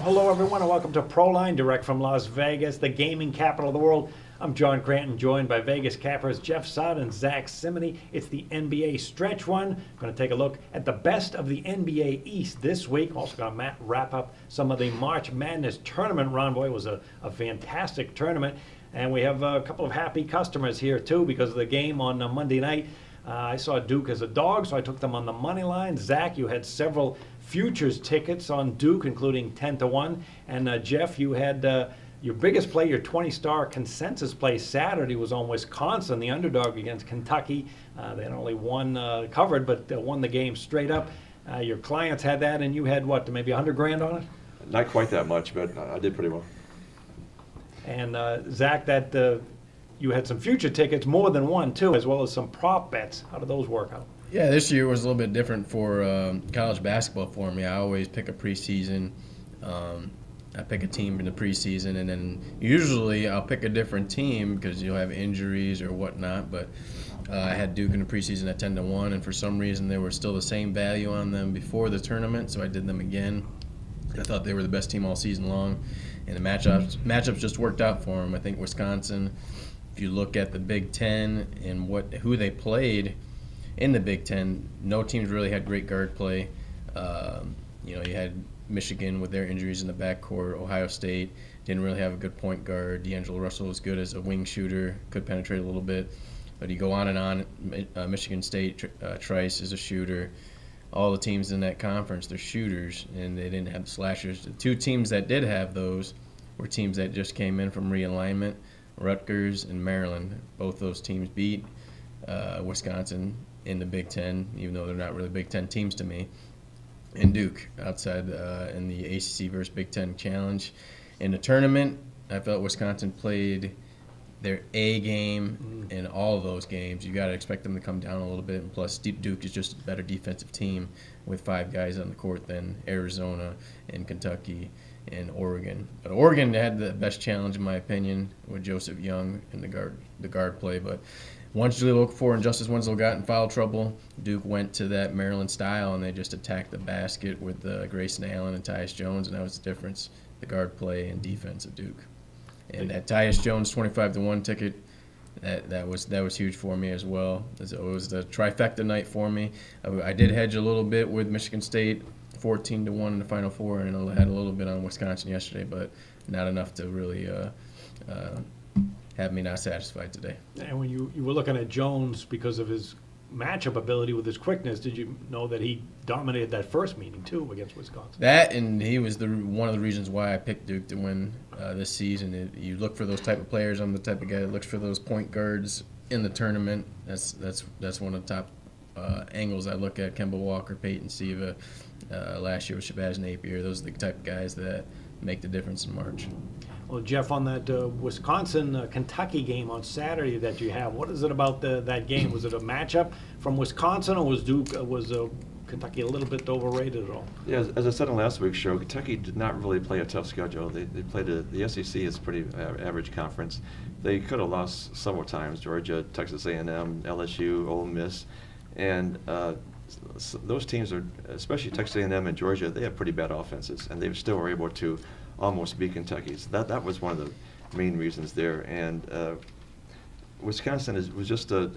Hello, everyone, and welcome to Proline, direct from Las Vegas, the gaming capital of the world. I'm John Cranton, joined by Vegas cappers Jeff Sod and Zach Simony. It's the NBA stretch run. I'm going to take a look at the best of the NBA East this week. Also going to wrap up some of the March Madness tournament run. Boy, it was a fantastic tournament. And we have a couple of happy customers here, too, because of the game on Monday night. I saw Duke as a dog, so I took them on the money line. Zach, you had several futures tickets on Duke, including 10-1. And Jeff, you had your biggest play, your 20-star consensus play Saturday was on Wisconsin, the underdog against Kentucky. They not only won covered, but won the game straight up. Your clients had that, and you had what, maybe $100,000 on it? Not quite that much, but I did pretty well. And Zach, that you had some future tickets, more than one too, as well as some prop bets. How did those work out? Yeah, this year was a little bit different for college basketball for me. I always pick a preseason. I pick a team in the preseason, and then usually I'll pick a different team because you'll have injuries or whatnot. But I had Duke in the preseason at 10-1, and for some reason they were still the same value on them before the tournament, so I did them again. I thought they were the best team all season long, and the matchups just worked out for them. I think Wisconsin, if you look at the Big Ten and who they played in the Big Ten, no teams really had great guard play. You had Michigan with their injuries in the backcourt. Ohio State didn't really have a good point guard. D'Angelo Russell was good as a wing shooter, could penetrate a little bit. But you go on and on. Michigan State, Trice is a shooter. All the teams in that conference, they're shooters, and they didn't have the slashers. The two teams that did have those were teams that just came in from realignment, Rutgers and Maryland. Both those teams beat Wisconsin in the Big Ten, even though they're not really Big Ten teams to me, and Duke outside in the ACC versus Big Ten Challenge. In the tournament, I felt Wisconsin played their A game in all of those games. You got to expect them to come down a little bit, and plus Duke is just a better defensive team with 5 guys on the court than Arizona and Kentucky and Oregon. But Oregon had the best challenge in my opinion with Joseph Young in the guard play. But once Jahlil Okafor and Justice Winslow got in foul trouble, Duke went to that Maryland style and they just attacked the basket with Grayson Allen and Tyus Jones, and that was the difference, the guard play and defense of Duke. And that Tyus Jones 25-1 ticket, that was huge for me as well. It was the trifecta night for me. I did hedge a little bit with Michigan State, 14-1 in the Final Four, and I had a little bit on Wisconsin yesterday, but not enough to really have me not satisfied today. And when you were looking at Jones because of his matchup ability with his quickness, did you know that he dominated that first meeting too against Wisconsin? That, and he was one of the reasons why I picked Duke to win this season. You look for those type of players. I'm the type of guy that looks for those point guards in the tournament. That's one of the top angles I look at. Kemba Walker, Peyton Siva, last year with Shabazz Napier. Those are the type of guys that make the difference in March. Well, Jeff, on that Wisconsin-Kentucky game on Saturday that you have, what is it about that game? Was it a matchup from Wisconsin, or was Kentucky a little bit overrated at all? Yeah, as I said on last week's show, Kentucky did not really play a tough schedule. They played the SEC is a pretty average conference. They could have lost several times: Georgia, Texas A&M, LSU, Ole Miss, and those teams are, especially Texas A&M and Georgia, they have pretty bad offenses, and they still were able to almost beat Kentucky. So that was one of the main reasons there. And Wisconsin was just what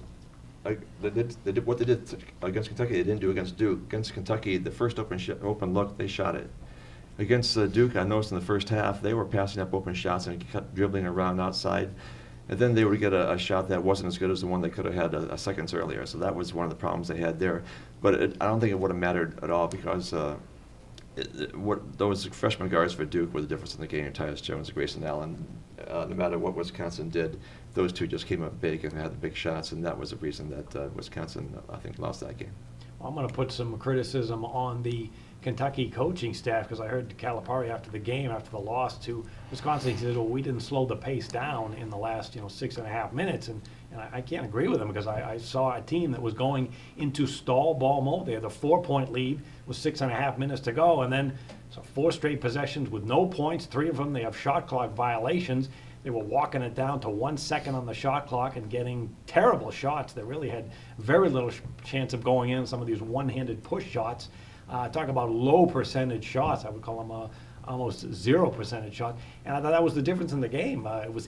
they did against Kentucky, they didn't do against Duke. Against Kentucky, the first open look, they shot it. Against Duke, I noticed in the first half, they were passing up open shots and kept dribbling around outside. And then they would get a shot that wasn't as good as the one they could have had a seconds earlier. So that was one of the problems they had there. But I don't think it would have mattered at all because those freshman guards for Duke were the difference in the game. Tyus Jones and Grayson Allen, no matter what Wisconsin did, those two just came up big and had the big shots, and that was the reason that Wisconsin, I think, lost that game. Well, I'm going to put some criticism on the Kentucky coaching staff because I heard Calipari after the game, after the loss to Wisconsin, he said, well, we didn't slow the pace down in the last 6.5 minutes. And I can't agree with him because I saw a team that was going into stall ball mode. They had a 4-point lead with 6.5 minutes to go. And then 4 straight possessions with no points. 3 of them, they have shot clock violations. They were walking it down to 1 second on the shot clock and getting terrible shots that really had very little chance of going in. Some of these one-handed push shots. Talk about low percentage shots. I would call them almost 0% shot. And I thought that was the difference in the game.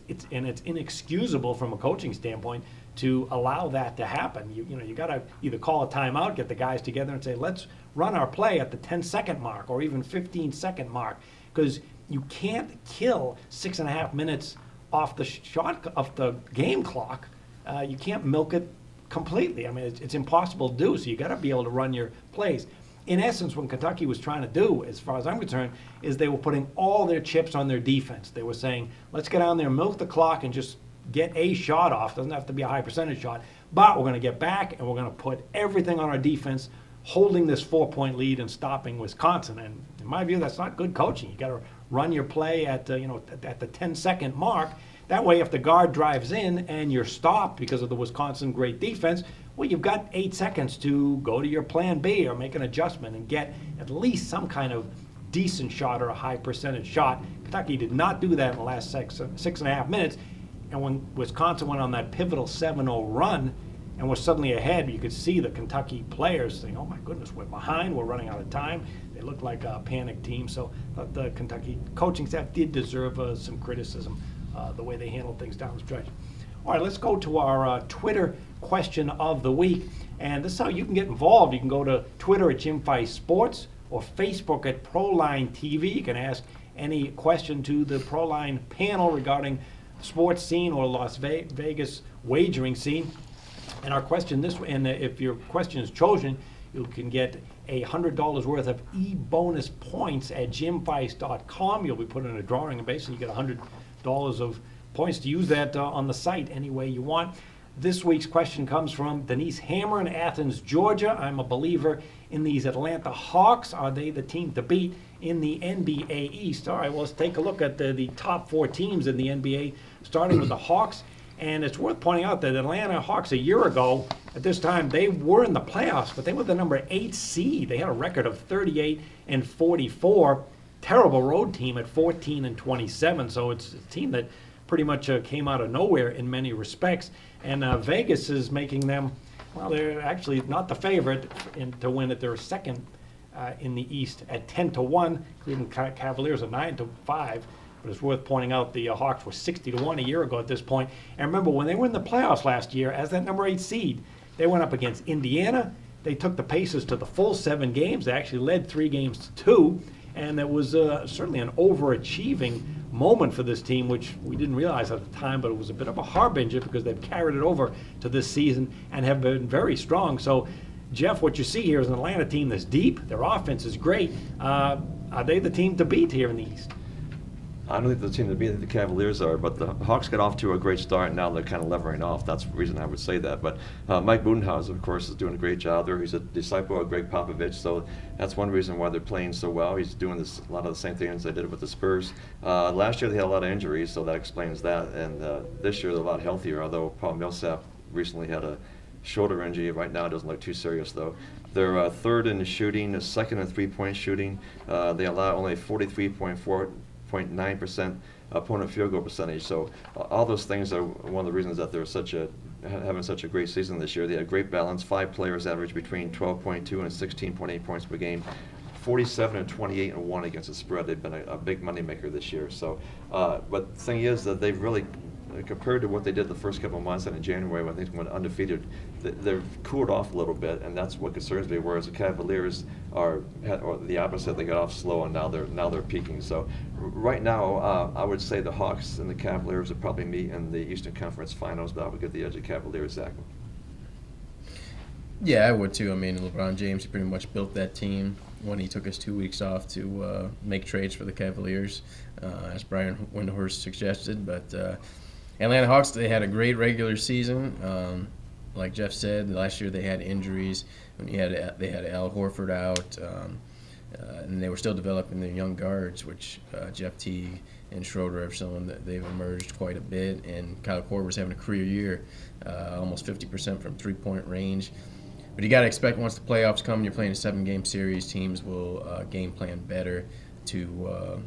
It's inexcusable from a coaching standpoint to allow that to happen. You got to either call a timeout, get the guys together and say, let's run our play at the 10-second mark or even 15-second mark, because you can't kill 6.5 minutes off the game clock. You can't milk it completely. I mean, it's impossible to do, so you got to be able to run your plays. In essence, what Kentucky was trying to do, as far as I'm concerned, is they were putting all their chips on their defense. They were saying, let's get down there, milk the clock, and just get a shot off. Doesn't have to be a high percentage shot, but we're going to get back and we're going to put everything on our defense, holding this 4-point lead and stopping Wisconsin. And in my view, that's not good coaching. You got to run your play at the 10-second mark. That way, if the guard drives in and you're stopped because of the Wisconsin great defense, well, you've got 8 seconds to go to your plan B or make an adjustment and get at least some kind of decent shot or a high percentage shot. Kentucky did not do that in the last 6.5 minutes. And when Wisconsin went on that pivotal 7-0 run and was suddenly ahead, you could see the Kentucky players saying, oh my goodness, we're behind, we're running out of time. They looked like a panicked team. So the Kentucky coaching staff did deserve some criticism, the way they handled things down the stretch. All right, let's go to our Twitter question of the week. And this is how you can get involved. You can go to Twitter at Jim Feist Sports or Facebook at Proline TV. You can ask any question to the Proline panel regarding sports scene or Las Vegas wagering scene. And our question if your question is chosen, you can get $100 worth of e-bonus points at jimfeist.com. You'll be put in a drawing, and basically you get $100 of points to use that on the site any way you want. This week's question comes from Denise Hammer in Athens, Georgia. I'm a believer in these Atlanta Hawks. Are they the team to beat in the NBA East? All right, well, let's take a look at the top 4 teams in the NBA, starting with the Hawks. And it's worth pointing out that Atlanta Hawks a year ago, at this time, they were in the playoffs, but they were the number 8 seed. They had a record of 38-44. Terrible road team at 14-27. So it's a team that pretty much came out of nowhere in many respects. And Vegas is making them, well, they're actually not the favorite to win it. They're second in the East at 10-1. Cleveland Cavaliers are 9-5. But it's worth pointing out the Hawks were 60-1 a year ago at this point. And remember, when they were in the playoffs last year as that number 8 seed, they went up against Indiana. They took the Pacers to the full 7 games. They actually led 3 games to 2. And it was certainly an overachieving moment for this team, which we didn't realize at the time, but it was a bit of a harbinger because they've carried it over to this season and have been very strong. So, Jeff, what you see here is an Atlanta team that's deep. Their offense is great. Are they the team to beat here in the East? I don't think the team to beat the Cavaliers are, but the Hawks got off to a great start, and now they're kind of levering off. That's the reason I would say that. But Mike Budenholzer, of course, is doing a great job there. He's a disciple of Greg Popovich, so that's one reason why they're playing so well. He's doing a lot of the same things they did with the Spurs. Last year they had a lot of injuries, so that explains that. And this year they're a lot healthier, although Paul Millsap recently had a shoulder injury. Right now it doesn't look too serious, though. They're third in the shooting, second in three-point shooting. They allow only 43.9% opponent field goal percentage. So all those things are one of the reasons that they're having such a great season this year. They had great balance. 5 players average between 12.2 and 16.8 points per game. 47-28-1 against the spread. They've been a big moneymaker this year. So, but the thing is that they've really, compared to what they did the first couple of months and in January when things went undefeated, they've cooled off a little bit, and that's what concerns me. Whereas the Cavaliers are the opposite; they got off slow, and now they're peaking. So right now, I would say the Hawks and the Cavaliers would probably meet in the Eastern Conference Finals, but I would get the edge of Cavaliers, Zach. Yeah, I would too. I mean, LeBron James pretty much built that team when he took his 2 weeks off to make trades for the Cavaliers, as Brian Windhorst suggested. But Atlanta Hawks, they had a great regular season. Like Jeff said, last year they had injuries. They had Al Horford out, and they were still developing their young guards, which Jeff Teague and Schroeder have shown that they've emerged quite a bit. And Kyle Korver's having a career year, almost 50% from three-point range. But you got to expect once the playoffs come, you're playing a 7-game series, teams will game plan better to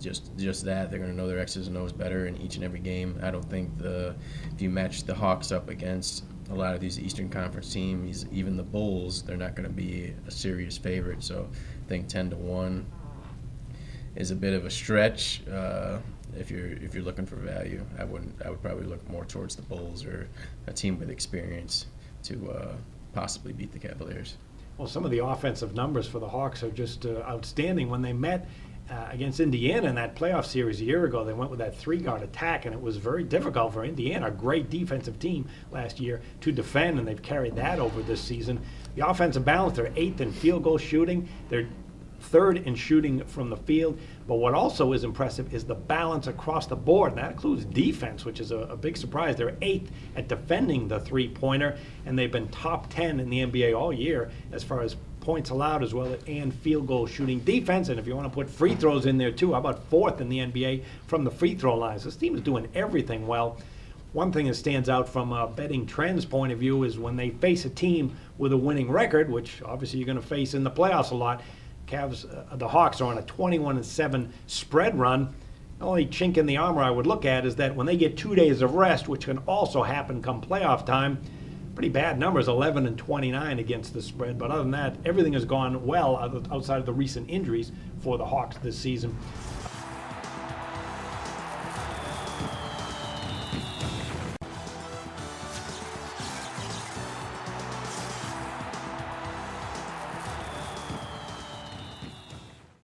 just that. They're going to know their X's and O's better in each and every game. I don't think if you match the Hawks up against a lot of these Eastern Conference teams, even the Bulls, they're not going to be a serious favorite. So I think 10-1. is a bit of a stretch. If you're looking for value, I would probably look more towards the Bulls or a team with experience to possibly beat the Cavaliers. Well, some of the offensive numbers for the Hawks are just outstanding. When they met against Indiana in that playoff series a year ago, they went with that three-guard attack, and it was very difficult for Indiana, a great defensive team last year, to defend, and they've carried that over this season. The offensive balance, they're 8th in field goal shooting. They're 3rd in shooting from the field. But what also is impressive is the balance across the board, and that includes defense, which is a big surprise. They're 8th at defending the three-pointer, and they've been top 10 in the NBA all year as far as points allowed as well and field goal shooting defense. And if you want to put free throws in there too, how about 4th in the NBA from the free throw lines? This team is doing everything well. One thing that stands out from a betting trends point of view is when they face a team with a winning record, which obviously you're going to face in the playoffs a lot. The Hawks are on a 21-7 spread run. The only chink in the armor I would look at is that when they get 2 days of rest, which can also happen come playoff time, pretty bad numbers, 11-29 against the spread. But other than that, everything has gone well outside of the recent injuries for the Hawks this season.